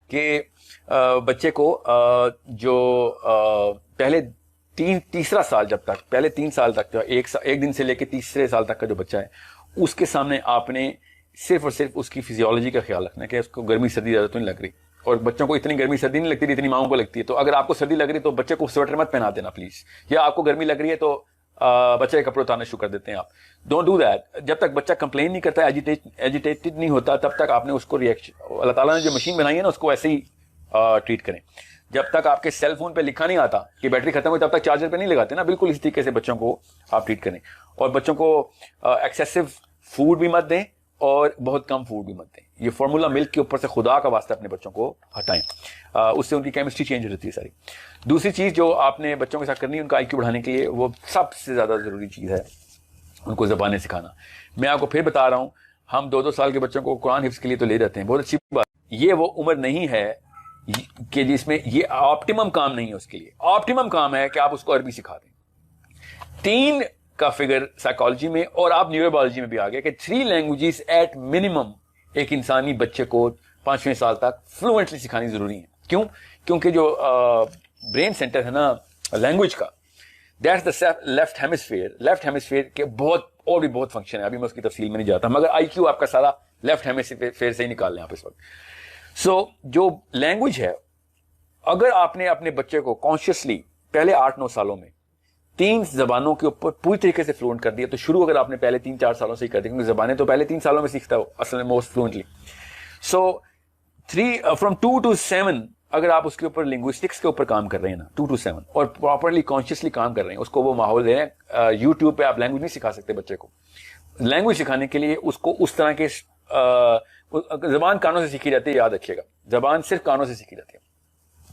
کہ بچے کو جو پہلے تیسرا سال جب تک پہلے 3 سال تک جو ایک دن سے لے کے تیسرے سال تک کا جو بچہ ہے اس کے سامنے آپ نے صرف اور صرف اس کی فزیولوجی کا خیال رکھنا ہے کہ اس کو گرمی سردی زیادہ تو نہیں لگ رہی. اور بچوں کو اتنی گرمی سردی نہیں لگتی جتنی ماؤں کو لگتی ہے. تو اگر آپ کو سردی لگ رہی ہے تو بچے کو سویٹر مت پہنا دینا پلیز, یا آپ کو گرمی لگ رہی ہے تو بچے کے کپڑے اتارنا شروع کر دیتے ہیں آپ. Don't do that. جب تک بچہ کمپلین نہیں کرتا, ایجیٹیٹڈ نہیں ہوتا, تب تک آپ نے اس کو ریئیکشن, اللہ تعالیٰ نے جو مشین بنائی ہے نا اس کو ایسے ہی ٹریٹ کریں. جب تک آپ کے سیل فون پہ لکھا نہیں آتا کہ بیٹری ختم ہوئی تب تک چارجر پہ نہیں لگاتے نا, بالکل اس طریقے سے بچوں کو آپ ٹریٹ کریں. اور بچوں کو ایکسیسو فوڈ بھی مت دیں اور بہت کم فوڈ بھی مت دیں. یہ فارمولا ملک کے اوپر سے خدا کا واسطہ اپنے بچوں کو ہٹائیں, اس سے ان کی کیمسٹری چینج ہو جاتی ہے ساری. دوسری چیز جو آپ نے بچوں کے ساتھ کرنی ہے ان کا آئی کیو بڑھانے کے لیے, وہ سب سے زیادہ ضروری چیز ہے ان کو زبانیں سکھانا. میں آپ کو پھر بتا رہا ہوں, ہم 2 سال کے بچوں کو قرآن حفظ کے لیے تو لے جاتے ہیں, بہت اچھی بات. یہ وہ عمر نہیں ہے کہ جس میں یہ آپٹیمم کام نہیں ہے اس کے لیے. آپٹیمم کام ہے کہ آپ اس کو عربی سکھا دیں. 3 کا فگر سائیکالوجی میں اور آپ نیورو بایولوجی میں بھی آ گیا کہ 3 لینگویجز ایٹ منیمم ایک انسانی بچے کو 5ویں سال تک فلوئنٹلی سکھانی ضروری ہے. کیوں؟ کیونکہ جو برین سینٹر ہے نا لینگویج کا, دیٹس دا لیفٹ ہیمسفیئر کے بہت اور بھی بہت فنکشن ہے, ابھی میں اس کی تفصیل میں نہیں جاتا, مگر آئی کیو آپ کا سارا لیفٹ ہیمسفیئر سے ہی نکال لیں آپ اس وقت. سو جو لینگویج ہے, اگر آپ نے اپنے بچے کو کانشیسلی پہلے 8-9 سالوں میں 3 زبانوں کے اوپر پوری طریقے سے فلوئنٹ کر دیا, تو شروع اگر آپ نے پہلے 3-4 سالوں سے ہی کر دیا, کیونکہ زبانیں تو پہلے 3 سالوں میں سیکھتا ہو اصل میں most fluently. So from 2 to 7 اگر آپ اس کے اوپر لنگوسٹکس کے اوپر کام کر رہے ہیں نا 2 to 7 اور پراپرلی کانشیسلی کام کر رہے ہیں, اس کو وہ ماحول دے رہے ہیں. یوٹیوب پہ آپ لینگویج نہیں سکھا سکتے بچے کو. لینگویج سکھانے کے لیے اس کو اس طرح کے زبان کانوں سے سیکھی جاتی ہے, یاد رکھیے گا, زبان صرف کانوں سے سیکھی جاتی ہے,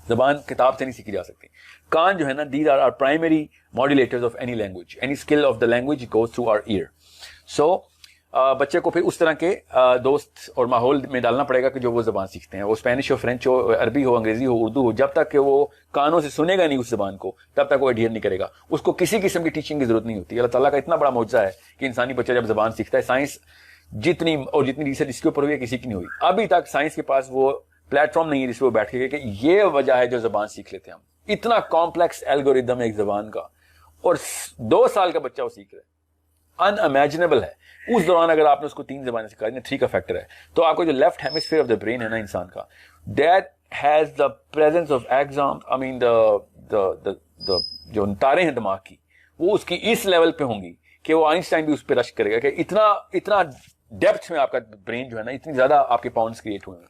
زبان کتاب سے نہیں سیکھی جا سکتی. کان جو ہے نا, these are our primary modulators of any language. Any skill of the language goes through our ear. So بچے کو پھر اس طرح کے دوست اور ماحول میں ڈالنا پڑے گا کہ جو وہ زبان سیکھتے ہیں, وہ اسپینش ہو, فرینچ ہو, عربی ہو, انگریزی ہو, اردو ہو. جب تک کہ وہ کانوں سے سنے گا نہیں اس زبان کو, تب تک وہ ایڈھیر نہیں کرے گا. اس کو کسی قسم کی ٹیچنگ کی ضرورت نہیں ہوتی. اللہ تعالیٰ کا اتنا بڑا معجزہ ہے کہ انسانی بچہ جب زبان سیکھتا ہے, سائنس جتنی ریسرچ اس کے اوپر ہوئی ہے کسی کی نہیں ہوئی ابھی تک. سائنس کے پاس وہ پلیٹ فارم نہیں ہے جس پہ وہ بیٹھ کے کہ یہ وجہ ہے جو زبان سیکھ لیتے ہیں ہم. اتنا کمپلیکس الگوریدم ہے ایک زبان کا, اور 2 سال کا بچہ وہ سیکھ رہا ہے, ان امیجنیبل ہے. اس دوران اگر آپ نے اس کو 3 زبانیں سکھا دی, 3 کا فیکٹر ہے, تو آپ کو جو left hemisphere of the brain ہے نا انسان کا, that has the presence of exam, I mean جو تاریں ہیں دماغ کی, وہ اس کی اس لیول پہ ہوں گی کہ وہ آئنسٹائن بھی اس پہ رش کرے گا کہ اتنا ڈیپتھ میں آپ کا برین جو ہے نا, اتنی زیادہ آپ کے پاؤنڈز کریٹ ہوئے ہیں.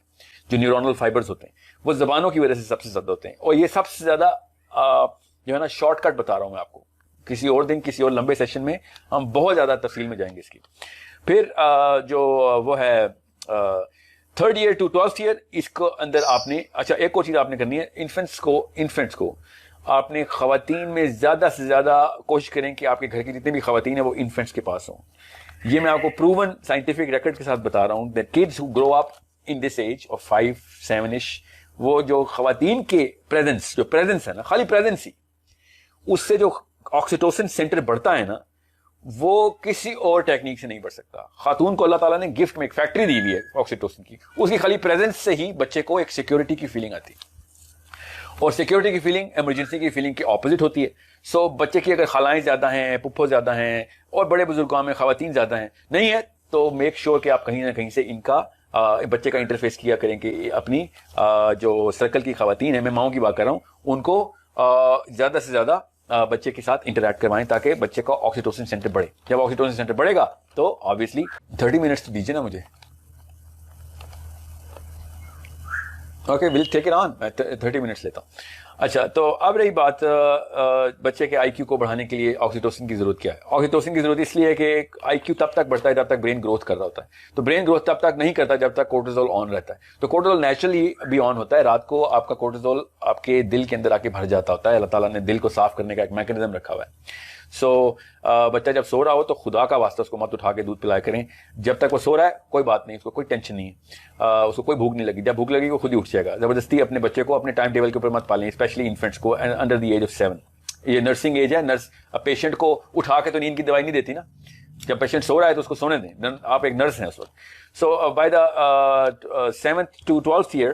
جو نیورونل فائبرز ہوتے ہیں وہ زبانوں کی وجہ سے سب سے زیادہ ہوتے ہیں. اور یہ سب سے زیادہ جو ہے نا شارٹ کٹ بتا رہا ہوں میں آپ کو, کسی اور دن کسی اور لمبے سیشن میں ہم بہت زیادہ تفصیل میں جائیں گے اس کی. پھر جو وہ ہے 3rd year to 12th year, اس کو اندر آپ نے اچھا ایک اور چیز آپ نے کرنی ہے, انفنٹس کو آپ نے خواتین میں زیادہ سے زیادہ کوشش کریں کہ آپ کے گھر کی جتنی بھی خواتین ہیں وہ انفنٹس کے پاس ہوں. یہ میں آپ کو پروون سائنٹیفک ریکارڈ کے ساتھ بتا رہا ہوں that kids who grow up in this age of 5-7ish, وہ جو خواتین کے پریزنس ہے نا, خالی پریزنس ہی, اس سے جو آکسیٹوسن سینٹر بڑھتا ہے نا, وہ کسی اور ٹیکنیک سے نہیں بڑھ سکتا. خاتون کو اللہ تعالیٰ نے گفٹ میں ایک فیکٹری دی ہوئی ہے آکسیٹوسن کی, اس کی خالی پریزنس سے ہی بچے کو ایک سیکیورٹی کی فیلنگ آتی ہے, اور سیکیورٹی کی فیلنگ ایمرجنسی کی فیلنگ کے اپوزٹ ہوتی ہے. سو بچے کی اگر خالائیں زیادہ ہیں, پپھو زیادہ ہیں, اور بڑے بزرگوں میں خواتین زیادہ ہیں نہیں ہے, تو میک شیور کہ آپ کہیں نہ کہیں سے ان کا بچے کا انٹرفیس کیا کریں کہ اپنی جو سرکل کی خواتین ہیں, میں ماؤں کی بات کر رہا ہوں, ان کو زیادہ سے زیادہ بچے کے ساتھ انٹریکٹ کروائیں تاکہ بچے کا آکسیٹوسن سینٹر بڑھے. جب آکسیٹوسن سینٹر بڑھے گا تو آبویسلی 30 منٹس تو دیجیے نا مجھے. Okay will take it on, میں 30 منٹس لیتا ہوں. اچھا, تو اب رہی بات بچے کے آئی کیو کو بڑھانے کے لیے آکسیٹوسن کی ضرورت کیا ہے. آکسیٹوسن کی ضرورت اس لیے ہے کہ آئی کیو تب تک بڑھتا ہے جب تک برین گروتھ کر رہا ہوتا ہے, تو برین گروتھ تب تک نہیں کرتا جب تک کورٹیزول آن رہتا ہے. تو کورٹیزول نیچرلی بھی آن ہوتا ہے, رات کو آپ کا کورٹیزول آپ کے دل کے اندر آ کے بھر جاتا ہوتا ہے. اللہ تعالیٰ نے دل کو صاف کرنے کا ایک میکینزم رکھا ہوا ہے. سو بچہ جب سو رہا ہو تو خدا کا واسطہ اس کو مت اٹھا کے دودھ پلایا کریں. جب تک وہ سو رہا ہے کوئی بات نہیں, اس کو کوئی ٹینشن نہیں ہے, اس کو کوئی بھوک نہیں لگی. جب بھوک لگی وہ خود ہی اٹھ جائے گا. زبردستی اپنے بچے کو اپنے ٹائم ٹیبل کے اوپر مت پالیں, اسپیشلی انفنٹس کو انڈر دی ایج آف 7. یہ نرسنگ ایج ہے. نرس پیشنٹ کو اٹھا کے تو نیند کی دوائی نہیں دیتی نا, جب پیشنٹ سو رہا ہے تو اس کو سونے دیں, آپ ایک نرس ہیں اس وقت. So by the 7th to 12th year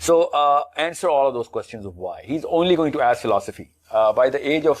So answer all of those questions of why. He's only going to ask philosophy. By the age of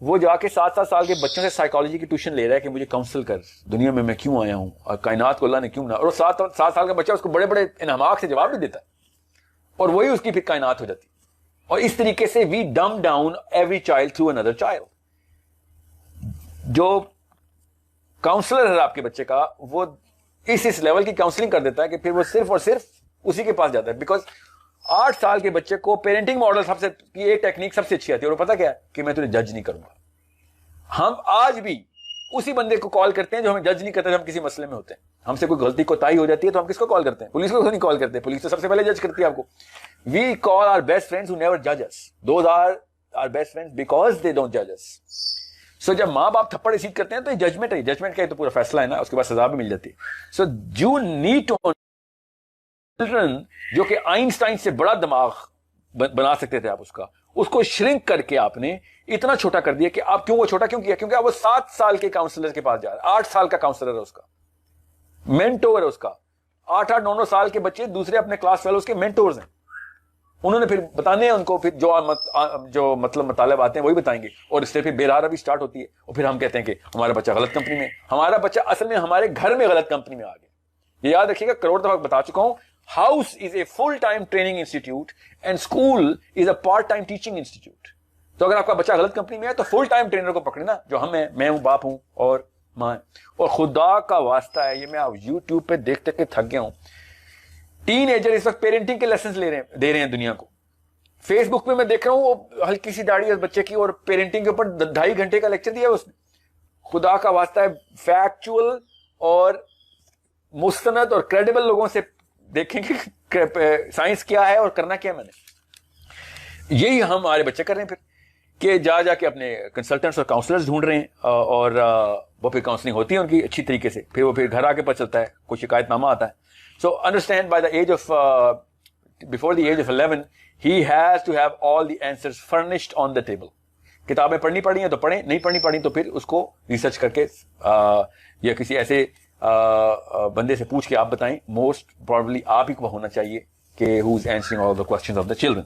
وہ جا کے 7 سال کے بچوں سے سائیکالوجی کی ٹیوشن لے رہا ہے کہ مجھے کاؤنسل کر، دنیا میں کیوں آیا ہوں اور کائنات کو اللہ نے کیوں بنا، اور 7 سال کا بچہ اس کو بڑے بڑے انہماک سے جواب بھی دیتا ہے، اور وہی اس کی پھر کائنات ہو جاتی. اور اس طریقے سے we dumb down every child through اندر چائلڈ. جو کاؤنسلر ہے آپ کے بچے کا، وہ اس لیول کی کاؤنسلنگ کر دیتا ہے کہ پھر وہ صرف اور صرف اسی کے پاس جاتا ہے. بیکاز 8 سال کے بچے کو پیرنٹنگ ماڈل سب سے ایک ٹیکنیک سب سے اچھی آتی ہے، اور وہ پتا کیا ہے کہ میں تجھے جج نہیں کروں گا. ہم آج بھی اسی بندے کو کال کرتے ہیں جو ہمیں جج نہیں کرتے. ہم کسی مسئلے میں ہوتے ہیں، ہم سے کوئی غلطی کوتاہی ہو جاتی ہے تو ہم کس کو کال کرتے ہیں؟ پولیس کو نہیں کال کرتے. پولیس تو سب سے پہلے جج کرتی ہے آپ کو. We call our best friends who never جج us. Those are our best friends because they don't جج اس. سو جب ماں باپ تھپڑ ریسیو کرتے ہیں تو یہ ججمنٹ ہے. ججمنٹ کا تو پورا فیصلہ ہے نا، اس کے بعد سزا بھی مل جاتی ہے. So you need to children جو کہ آئنسٹائن سے بڑا دماغ بنا سکتے تھے آپ اس کو شرنک کر کے آپ نے اتنا چھوٹا کر دیا کہ آپ کیوں وہ چھوٹا کیوں کیا؟ کیونکہ آپ وہ 7 سال کے کاؤنسلر کے پاس جا رہے ہیں. 8 سال کا کاؤنسلر ہے اس کا، مینٹور ہے اس کا. 8-9 سال کے بچے دوسرے اپنے کلاس فیلوز کے مینٹورز ہیں. انہوں نے پھر بتانے ہیں ان کو، پھر جو مطلب مطالب آتے ہیں وہی بتائیں گے، اور اس سے پھر بے بھی سٹارٹ ہوتی ہے. اور پھر ہم کہتے ہیں کہ ہمارا بچہ غلط کمپنی میں. ہمارا بچہ اصل میں ہمارے گھر میں غلط کمپنی میں آ گیا. یہ یاد رکھیے گا، کروڑ دفعہ بتا چکا ہوں. House is a full time training institute and school is a part time teaching institute. تو اگر آپ کا بچہ غلط کمپنی میں ہے تو فل ٹائم ٹرینر کو پکڑنا، جو ہم ہیں، میں ہوں، باپ ہوں اور ماں. اور خدا کا واسطہ ہے، یہ میں یوٹیوب پہ دیکھتے کہ تھک گیا ہوں. ٹین ایجر اس وقت پیرنٹنگ کے لیسنز دے رہے ہیں دنیا کو. فیس بک پہ میں دیکھ رہا ہوں، وہ ہلکی سی داڑھی ہے بچے کی، اور پیرنٹنگ کے اوپر 2.5 گھنٹے کا لیکچر دیا اس نے. خدا کا واسطہ ہے، فیکچوئل اور مستند اور کریڈیبل لوگوں سے دیکھیں کہ سائنس کیا ہے اور کرنا کیا. میں نے یہی ہمارے بچے کر رہے ہیں پھر، کہ جا کے اپنے کنسلٹنٹس اور کاؤنسلرز ڈھونڈ رہے ہیں، اور وہ پھر کاؤنسلنگ ہوتی ہے ان کی اچھی طریقے سے. پھر وہ پھر گھر آ کے پتہ چلتا ہے، کوئی شکایت نامہ آتا ہے. So understand by the age of before the age of 11 he has to have all the answers furnished on the table. کتابیں پڑھنی پڑی ہیں تو پڑھیں، نہیں پڑھنی پڑی تو پھر اس کو ریسرچ کر کے یا کسی ایسے بندے سے پوچھ کے آپ بتائیں. موسٹ پروبیبلی آپ ہی کو ہونا چاہیے کہ who is answering all the questions of the children.